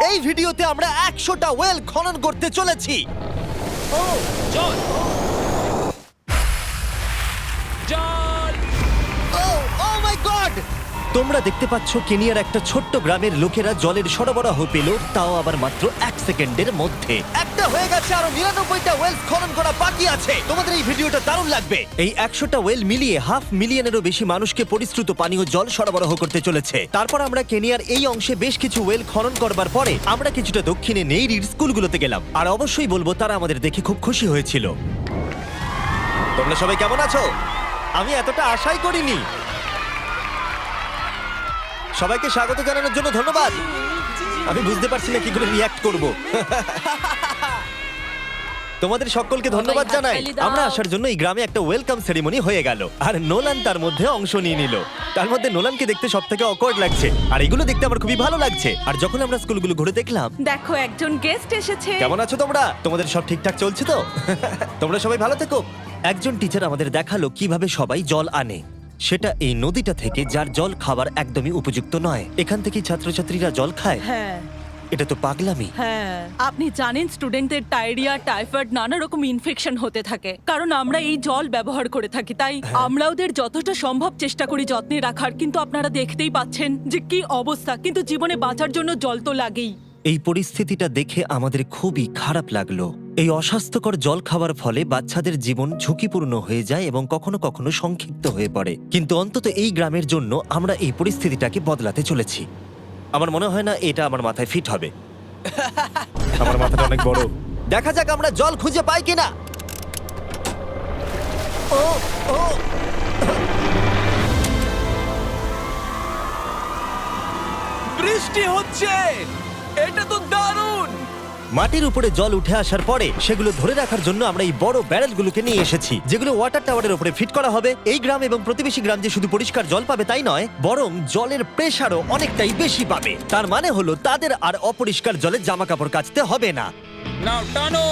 এই ভিডিওতে আমরা 100টা ওয়েল খনন করতে চলেছি। ও জল জল ও ও মাই গড! তোমরা দেখতে পাচ্ছ কেনিয়ার একটা ছোট্ট গ্রামের লোকেরা জলের সরবরাহ পেল, তাও আবার মাত্র 1 সেকেন্ডের মধ্যে। একটা হয়ে গেছে, আরো 99টা ওয়েল খনন করা বাকি আছে। তোমাদের এই ভিডিওটা দারুণ লাগবে। এই 100টা ওয়েল মিলিয়ে 500,000-এরও বেশি মানুষকে পরিশ্রুত পানীয় জল সরবরাহ করতে চলেছে। তারপর আমরা কেনিয়ার এই অংশে বেশ কিছু ওয়েল খনন করবার পরে আমরা কিছুটা দক্ষিণে নেইরির স্কুলগুলোতে গেলাম, আর অবশ্যই বলবো তারা আমাদের দেখে খুব খুশি হয়েছিল। তোমরা সবাই কেমন আছো? আমি এতটা আশাই করিনি। সবাইকে স্বাগত জানানোর জন্য ধন্যবাদ। আমি বুঝতে পারছি না কি করে রিঅ্যাক্ট করব। তোমাদের সকলকে ধন্যবাদ জানাই। আমরা আসার জন্য এই গ্রামে একটা ওয়েলকাম সেরিমনি হয়ে গেল, আর নোলান তার মধ্যে অংশ নিয়ে নিল। তার মধ্যে নোলানকে দেখতে সবথেকে অকওয়ার্ড লাগছে, আর এগুলো দেখতে আমার খুবই ভালো লাগছে। আর যখন আমরা স্কুলগুলো ঘুরে দেখলাম, দেখো একজন গেস্ট এসেছে। কেমন আছো তোমরা? তোমাদের সব ঠিকঠাক চলছে তো? তোমরা সবাই ভালো থেকো। একজন টিচার আমাদের দেখালো কিভাবে সবাই জল আনে। সেটা এই নদীটা থেকে, যার জল খাবার একদমই উপযুক্ত নয়। এখান থেকেই ছাত্রছাত্রীরা জল খায়। হ্যাঁ এটা তো পাগলামি। হ্যাঁ, আপনি জানেন স্টুডেন্টদের ডায়রিয়া, টাইফয়েড, নানা রকম ইনফেকশন হতে থাকে, কারণ আমরা এই জল ব্যবহার করে থাকি। তাই আমরা ওদের যতটা সম্ভব চেষ্টা করি যত্নে রাখার, কিন্তু আপনারা দেখতেই পাচ্ছেন যে কি অবস্থা। কিন্তু জীবনে বাঁচার জন্য জল তো লাগেই। এই পরিস্থিতিটা দেখে আমাদের খুবই খারাপ লাগলো। এই অস্বাস্থ্যকর জল খাওয়ার ফলে বাচ্চাদের জীবন ঝুঁকিপূর্ণ হয়ে যায় এবং কখনো কখনো সংক্ষিপ্ত হয়ে পড়ে। কিন্তু অন্তত এই গ্রামের জন্য আমরা এই পরিস্থিতিটাকে বদলাতে চলেছি। আমার মনে হয় না এটা আমার মাথায় ফিট হবে। আমার মাথাটা অনেক বড়। দেখা যাক আমরা জল খুঁজে পাই কিনা। ও ও বৃষ্টি হচ্ছে, এটা তো দারুণ। মাটির উপরে জল উঠে আসার পরে সেগুলো ধরে রাখার জন্য আমরা এই বড় ব্যারেলগুলোকে নিয়ে এসেছি, যেগুলো ওয়াটার টাওয়ারের উপরে ফিট করা হবে। এই গ্রাম এবং প্রতিবেশী গ্রাম যে শুধু পরিষ্কার জল পাবে তাই নয়, বরং জলের প্রেসারও অনেকটাই বেশি পাবে। তার মানে হলো তাদের আর অপরিষ্কার জলে জামা কাপড় কাচতে হবে না। নাও টানো।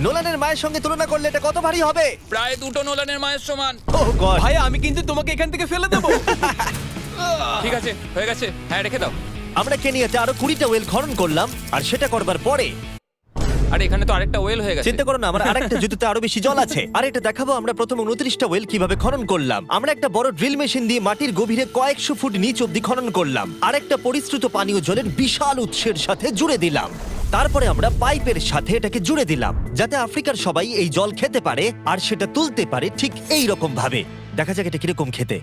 নোলানের মায়ের সঙ্গে তুলনা করলে এটা কত ভারী হবে? প্রায় 2টো নোলানের মায়ের সমান। ওহ গড! ভাই আমি কিন্তু তোমাকে এখান থেকে ফেলে দেবো। ঠিক আছে, হয়ে গেছে। হ্যাঁ, রেখে দাও। আমরা কেনিয়াতে আরো 20টা ওয়েল খনন করলাম, আর সেটা করবার পরে আরে এখানে তো আরেকটা ওয়েল হয়ে গেছে। চিন্তা করো না, আমার আরেকটা জুতোতে আরো বেশি জল আছে। আর এটা দেখাবো আমরা প্রথম 29টা ওয়েল কিভাবে খনন করলাম। আমরা একটা বড় ড্রিল মেশিন দিয়ে মাটির গভীরে কয়েকশো ফুট নিচ অব্দি খনন করলাম, আর একটা পরিশ্রুত পানীয় জলের বিশাল উৎসের সাথে জুড়ে দিলাম। তারপরে আমরা পাইপের সাথে এটাকে জুড়ে দিলাম, যাতে আফ্রিকার সবাই এই জল খেতে পারে আর সেটা তুলতে পারে ঠিক এই রকম ভাবে। দেখা যাক এটা কিরকম খেতে।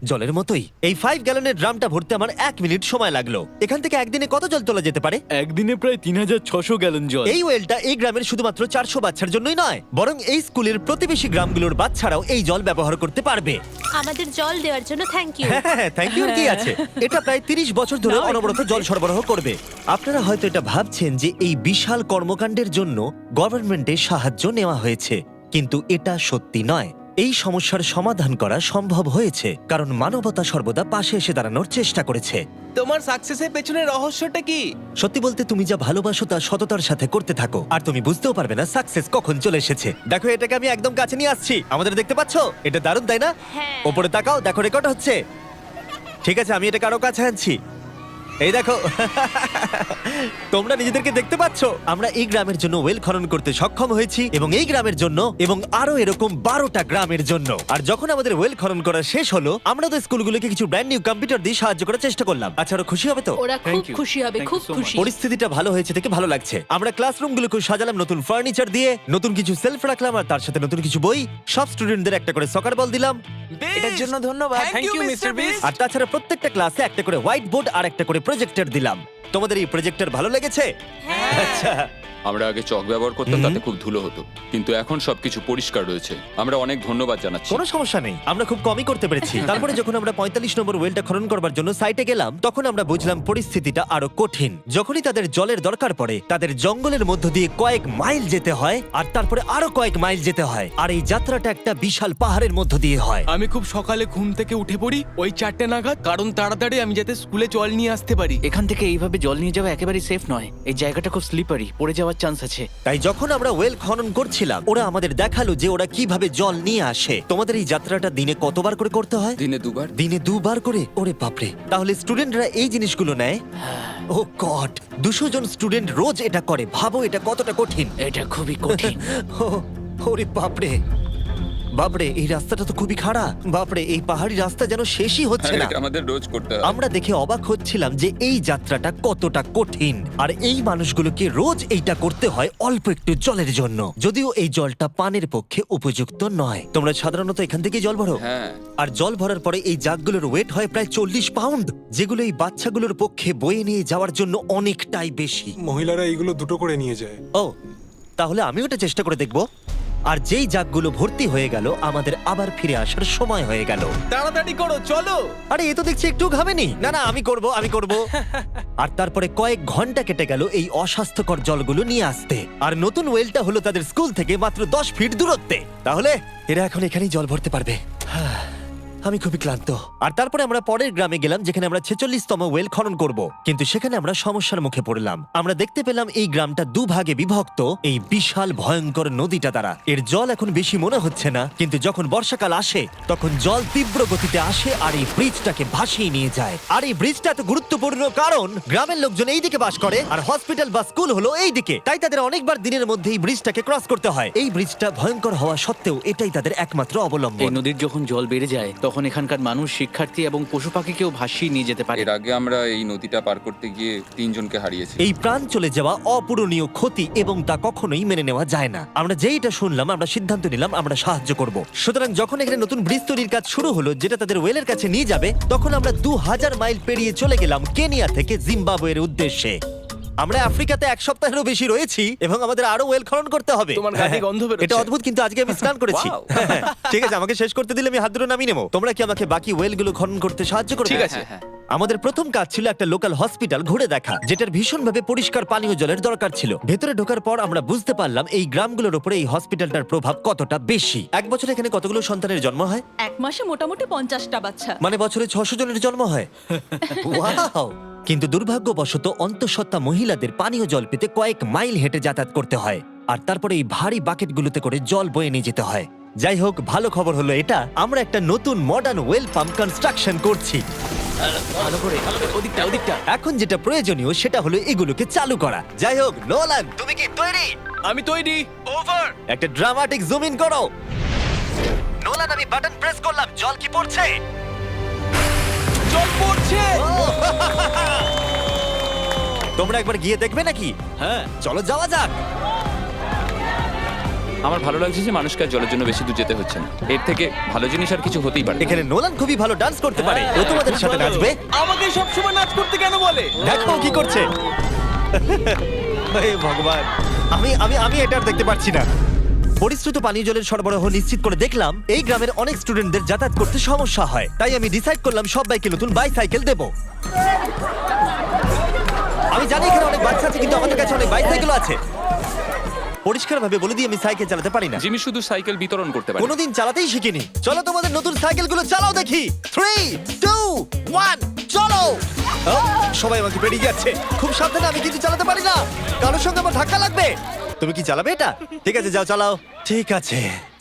জলের মতোই। এই 5 গ্যালনের ড্রামটা ভরতে আমার 1 মিনিট সময় লাগলো। এখান থেকে একদিনে কত জল তোলা যেতে পারে? একদিনে প্রায় 3600 গ্যালন জল। এই ওয়েলটা এই গ্রামের শুধুমাত্র 400 বাচ্চার জন্যই নয়, বরং এই স্কুলের প্রতিবেশী গ্রামগুলোর বাচ্চারাও এই জল ব্যবহার করতে পারবে। আমাদের জল দেওয়ার জন্য থ্যাংক ইউ। হ্যাঁ, থ্যাংক ইউ কি আছে। এটা প্রায় 30 বছর ধরে অনবরত জল সরবরাহ করবে। আপনারা হয়তো এটা ভাবছেন যে এই বিশাল কর্মকাণ্ডের জন্য গভর্নমেন্টের সাহায্য নেওয়া হয়েছে, কিন্তু এটা সত্যি নয়। এই সমস্যার সমাধান করা সম্ভব হয়েছে কারণ মানবতা সর্বদা পাশে এসে দাঁড়ানোর চেষ্টা করেছে। তোমার সাকসেসের পেছনে রহস্যটা কি? সত্যি বলতে, তুমি যা ভালোবাসো তা সততার সাথে করতে থাকো, আর তুমি বুঝতেও পারবে না সাকসেস কখন চলে এসেছে। দেখো, এটাকে আমি একদম কাছে নিয়ে আসছি। আমাদের দেখতে পাচ্ছো? এটা দারুণ, তাই না? হ্যাঁ। ওপরে তাকাও, দেখো রেকর্ড হচ্ছে। ঠিক আছে, আমি এটাকে আরো কাছে আনছি। এই দেখো। তোমরা নিজেদেরকে দেখতে পাচ্ছ? আমরা এই গ্রামের জন্য ওয়েল খনন করতে সক্ষম হয়েছি, এবং এই গ্রামের জন্য, এবং আরো এরকম 12টা গ্রামের জন্য। আর যখন আমাদের ওয়েল খনন করা শেষ হলো, আমরা তো স্কুলগুলোকে কিছু ব্র্যান্ড নিউ কম্পিউটার দিয়ে সাহায্য করার চেষ্টা করলাম। আচ্ছা, ওরা খুশি হবে তো? ওরা খুব Thank you. খুশি হবে, Thank খুব you so খুশি। পরিস্থিতিটা ভালো হয়েছে থেকে ভালো লাগছে। আমরা ক্লাসরুমগুলোকে সাজালাম নতুন ফার্নিচার দিয়ে, নতুন কিছু সেলফ রাখলাম, আর তার সাথে নতুন কিছু বই। সব স্টুডেন্টদের একটা করে সকার বল দিলাম। এটার জন্য ধন্যবাদ। Thank you, Mr. Beast. আর তাছাড়া প্রত্যেকটা ক্লাসে একটা করে হোয়াইট বোর্ড আর একটা করে প্রজেক্টর দিলাম। তোমাদের এই প্রজেক্টর ভালো লেগেছে? আচ্ছা। আমরা আগে চক ব্যবহার করতাম, তাতে খুব ধুলো হতো, কিন্তু এখন সবকিছু পরিষ্কার রয়েছে। আমরা অনেক ধন্যবাদ জানাচ্ছি। কোনো সমস্যা নেই, আমরা খুব কমই করতে পেরেছি। তারপরে যখন আমরা 45 নম্বর ওয়েলটা খনন করবার জন্য সাইটে গেলাম, তখন আমরা বুঝলাম পরিস্থিতিটা আরো কঠিন। যখনই তাদের জলের দরকার পড়ে, তাদের জঙ্গলের মধ্য দিয়ে কয়েক মাইল যেতে হয়, আর তারপরে আরো কয়েক মাইল যেতে হয়, আর এই যাত্রাটা একটা বিশাল পাহাড়ের মধ্য দিয়ে হয়। আমি খুব সকালে ঘুম থেকে উঠে পড়ি ওই 4টে নাগাদ, কারণ তাড়াতাড়ি আমি যাতে স্কুলে জল নিয়ে আসতে পারি। এখান থেকে এইভাবে জল নিয়ে যাওয়া একেবারেই সেফ নয়। এই জায়গাটা খুব স্লিপারি, পড়ে যাওয়ার হওয়ার চান্স আছে। তাই যখন আমরা ওয়েল খনন করছিলাম ওরা আমাদের দেখালো যে ওরা কিভাবে জল নিয়ে আসে। তোমাদের এই যাত্রাটা দিনে কতবার করে করতে হয়? দিনে 2 বার। দিনে 2 বার করে? ওরে বাপরে, তাহলে স্টুডেন্টরা এই জিনিসগুলো নেয়? ও গড, 200 জন স্টুডেন্ট রোজ এটা করে। ভাবো এটা কতটা কঠিন। এটা খুবই কঠিন। ওরে বাপরে, বাপরে এই রাস্তাটা তো খুবই খাড়া। বাপরে, এই পাহাড়ি রাস্তা যেন শেষই হচ্ছে আর না। এটা আমাদের রোজ করতে হয়। আমরা দেখে অবাক হচ্ছিলাম যে এই যাত্রাটা কতটা কঠিন, আর এই মানুষগুলোকে রোজ এইটা করতে হয় অল্প একটু জলের জন্য। যদিও এই জলটা পানের পক্ষে উপযুক্ত নয়। তোমরা সাধারণত এখান থেকে জল ভরো, হ্যাঁ। আর জল ভরার পরে এই জাগগুলোর ওয়েট হয় প্রায় 40 পাউন্ড, যেগুলো এই বাচ্চাগুলোর পক্ষে বয়ে নিয়ে যাওয়ার জন্য অনেকটাই বেশি। মহিলারা এইগুলো দুটো করে নিয়ে যায়। ও, তাহলে আমি ওটা চেষ্টা করে দেখব। আর যেই জাগগুলো ভর্তি হয়ে গেল, আমাদের আবার ফিরে আসার সময় হয়ে গেল। তাড়াতাড়ি করো, চলো। আরে এ তো দেখছি একটু ঘামেনি। না না, আমি করব। আর তারপরে কয়েক ঘন্টা কেটে গেল এই অস্বাস্থ্যকর জলগুলো নিয়ে আসতে। আর নতুন ওয়েলটা হলো তাদের স্কুল থেকে মাত্র 10 ফিট দূরত্বে। তাহলে এরা এখন এখানেই জল ভরতে পারবে। আমি খুবই ক্লান্ত। আর তারপরে আমরা পরের গ্রামে গেলাম, যেখানে আমরা 46তম ওয়েল খনন করব। কিন্তু সেখানে আমরা সমস্যার মুখে পড়লাম। আমরা দেখতে পেলাম এই গ্রামটা 2 ভাগে বিভক্ত এই বিশাল ভয়ঙ্কর নদীটা দ্বারা। এর জল এখন বেশি মনে হচ্ছে না, কিন্তু যখন বর্ষাকাল আসে তখন জল তীব্র গতিতে আসে আর এই ব্রিজটাকে ভাসিয়ে নিয়ে যায়। আর এই ব্রিজটা এত গুরুত্বপূর্ণ কারণ গ্রামের লোকজন এই দিকে বাস করে আর হসপিটাল বা স্কুল হলো এই দিকে। তাই তাদের অনেকবার দিনের মধ্যে এই ব্রিজটাকে ক্রস করতে হয়। এই ব্রিজটা ভয়ঙ্কর হওয়া সত্ত্বেও এটাই তাদের একমাত্র এই অবলম্বন। নদীর যখন জল বেড়ে যায় তখন এখানকার মানুষ, শিক্ষার্থী এবং পশু পাখিকেও ভাসিয়ে নিয়ে যেতে পারে। এর আগে আমরা এই নদীটা পার করতে গিয়ে 3 জনকে হারিয়েছি। এই প্রাণ চলে যাওয়া অপূরণীয় ক্ষতি, এবং তা কখনোই মেনে নেওয়া যায় না। আমরা যেইটা শুনলাম আমরা সিদ্ধান্ত নিলাম আমরা সাহায্য করব। সুতরাং যখন এখানে নতুন ব্রিজ তৈরির কাজ শুরু হলো, যেটা তাদের ওয়েলের কাছে নিয়ে যাবে, তখন আমরা 2000 মাইল পেরিয়ে চলে গেলাম কেনিয়া থেকে জিম্বাবুয়ের উদ্দেশ্যে। আমরা আফ্রিকাতে 1 সপ্তাহেরও বেশি রয়েছি এবং আমাদের আরো ওয়েল খনন করতে হবে। তোমার গা থেকে গন্ধ বেরোচ্ছে। এটা অদ্ভুত, কিন্তু আজকে আমি স্নান করেছি। Wow! ঠিক আছে, আমাকে শেষ করতে দিলে আমি হাত ধরে নামিয়ে নেবো। তোমরা কি আমাকে বাকি ওয়েলগুলো খনন করতে সাহায্য করবে? ঠিক আছে। হ্যাঁ। আমাদের প্রথম কাজ ছিল একটা লোকাল হসপিটাল ঘুরে দেখা, যেটার ভীষণভাবে পরিষ্কার পানীয় জলের দরকার ছিল। ভেতরে ঢোকার পর আমরা বুঝতে পারলাম এই গ্রামগুলোর উপরে এই হসপিটালটার প্রভাব কতটা বেশি। এক বছরে এখানে কতগুলো সন্তানের জন্ম হয়? এক মাসে মোটামুটি 50টা বাচ্চা। মানে বছরে 600 জনের জন্ম হয়। ওয়াও! কিন্তু দুর্ভাগ্যবশত অন্তঃসত্ত্বা মহিলাদের পানীয় জল পেতে কয়েক মাইল হেঁটে যাতায়াত করতে হয়, আর তারপরে এই ভারী বাকেটগুলোতে করে জল বয়ে নিয়ে যেতে হয়। যাই হোক, ভালো খবর হলো এটা, আমরা একটা নতুন মডার্ন ওয়েল পাম্প কনস্ট্রাকশন করছি। ভালো করে, ওদিকটা। এখন যেটা প্রয়োজনীয় সেটা হলো এগুলোকে চালু করা। যাই হোক, নোলান, তুমি কি তৈরি? আমি তৈরি। ওভার। একটা ড্রামাটিক জুম ইন করো। নোলান, আমি বাটন প্রেস করলাম, জল কি পড়ছে? জল পড়ছে। তোমরা একবার গিয়ে দেখবে নাকি? হ্যাঁ, চলো যাওয়া যাক। আমার ভালো লাগছে যে মানুষকে আর জলের জন্য বেশি দূর যেতে হচ্ছে না। এর থেকে ভালো জিনিস আর কিছু হতেই পারে না। এখানে নোলান খুবই ভালো ডান্স করতে পারে, ও তোমাদের সাথে নাচবে। আমাকে সব সময় নাচ করতে কেন বলে? দেখো ও কি করছে। হে ভগবান, আমি আমি আমি এটা আর দেখতে পাচ্ছি না। পরিশ্রুত পানীয় জলের সরবরাহ নিশ্চিত করে দেখলাম এই গ্রামের অনেক স্টুডেন্টদের যাতায়াত করতে সমস্যা হয়। তাই আমি ডিসাইড করলাম সবাইকে নতুন বাইসাইকেল দেব। আমি জানি এখানে অনেক বাচ্চা আছে, কিন্তু আমাদের কাছে অনেক বাইসাইকেল আছে। পরিষ্কারভাবে বলে দিই আমি সাইকেল চালাতে পারি না, জিমি শুধু সাইকেল বিতরণ করতে পারে। কোনোদিন চালাতেই শিখিনি। চলো তোমাদের নতুন সাইকেলগুলো চালাও দেখি। 3, 2, 1, চলো। ও, সবাই আমাকে বেরিয়ে যাচ্ছে। খুব সাবধানে, আমি কিছু চালাতে পারি না। কারোর সঙ্গে আমার ধাক্কা লাগবে। তুমি কি চালাবে এটা? ঠিক আছে, যাও চালাও। ঠিক আছে।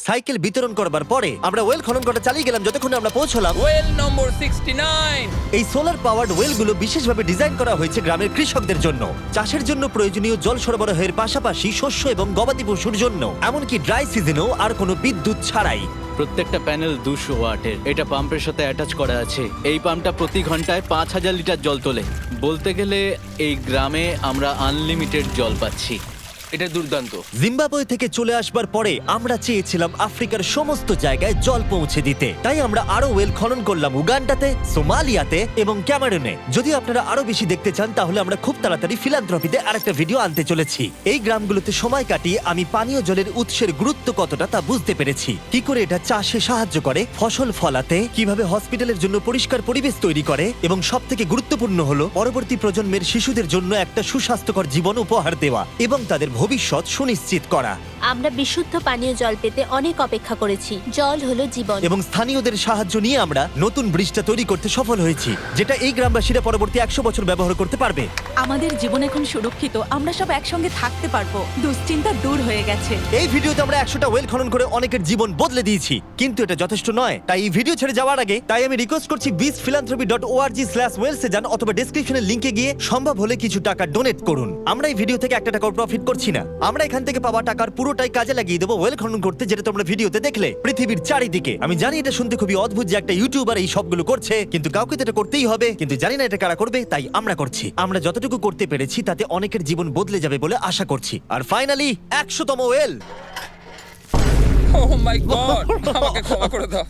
সাইকেল বিতরণ করবার পরে আমরা ওয়েল খনন করা চালিয়ে গেলাম যতক্ষণ আমরা পৌঁছলাম। ওয়েল নম্বর 69। এই সোলার পাওয়ার্ড ওয়েলগুলো বিশেষভাবে ডিজাইন করা হয়েছে গ্রামের কৃষকদের জন্য। চাষের জন্য প্রয়োজনীয় জল সরবরাহের পাশাপাশি শস্য এবং গবাদি পশুর জন্য, এমনকি ড্রাই সিজনেও আর কোনো বিদ্যুৎ ছাড়াই। প্রত্যেকটা প্যানেল 200 ওয়াটের। এটা পাম্পের সাথে অ্যাটাচ করা আছে। এই পাম্পটা প্রতি ঘন্টায় 5000 লিটার জল তোলে। বলতে গেলে এই গ্রামে আমরা আনলিমিটেড জল পাচ্ছি। এটা দুর্দান্ত। জিম্বাবুয়ে থেকে চলে আসবার পরে আমরা চেয়েছিলাম আফ্রিকার সমস্ত জায়গায় জল পৌঁছে দিতে। তাই আমরা আরো ওয়েল খনন করলাম উগান্ডাতে, সোমালিয়াতে এবং ক্যামেরুনে। যদি আপনারা আরো বেশি দেখতে চান তাহলে আমরা খুব তাড়াতাড়ি ফিলান্থ্রপিতে আরেকটা ভিডিও আনতে চলেছি। এই গ্রামগুলোতে সময় কাটিয়ে আমি পানীয় জলের উৎসের গুরুত্ব কতটা তা বুঝতে পেরেছি। কি করে এটা চাষে সাহায্য করে, ফসল ফলাতে, কিভাবে হসপিটালের জন্য পরিষ্কার পরিবেশ তৈরি করে, এবং সবথেকে গুরুত্বপূর্ণ হলো পরবর্তী প্রজন্মের শিশুদের জন্য একটা সুস্বাস্থ্যকর জীবন উপহার দেওয়া এবং তাদের ভবিষ্যৎ সুনিশ্চিত করা আমরা বিশুদ্ধ পানীয় জল পেতে অনেক অপেক্ষা করেছি। জল হলো জীবন। এবং স্থানীয়দের সাহায্য নিয়ে আমরা নতুন ব্রিজটা তৈরি করতে সফল হয়েছি, যেটা এই গ্রামবাসীরা পরবর্তী 100 বছর ব্যবহার করতে পারবে। আমাদের জীবন এখন সুরক্ষিত, আমরা সব একসঙ্গে থাকতে পারবো, দুশ্চিন্তা দূর হয়ে গেছে। এই ভিডিওতে আমরা 100টা ওয়েল খনন করে অনেকের জীবন বদলে দিয়েছি, কিন্তু এটা যথেষ্ট নয়। তাই এই ভিডিও ছেড়ে যাওয়ার আগে আমি রিকোয়েস্ট করছি beastphilanthropy.org/wales এ যান, অথবা ডেসক্রিপশনের লিংকে গিয়ে সম্ভব হলে কিছু টাকা ডোনেট করুন। আমরা এই ভিডিও থেকে 1 টাকাও প্রফিট করছি না, আমরা এখান থেকে পাওয়া টাকার পুরোটাই কাজে লাগিয়ে দেবো ওয়েল খনন করতে, যেটা তোমরা ভিডিওতে দেখলে পৃথিবীর চারিদিকে। আমি জানি এটা শুনতে খুবই অদ্ভুত যে একটা ইউটিউবার এই সবগুলো করছে, কিন্তু কাউকে তো এটা করতেই হবে। কিন্তু জানি না এটা কারা করবে, তাই আমরা করছি। আমরা যতটুকু করতে পেরেছি তাতে অনেকের জীবন বদলে যাবে বলে আশা করছি। আর ফাইনালি 100তম ওয়েল। ও মাই গড, আমাকে ক্ষমা করে দাও।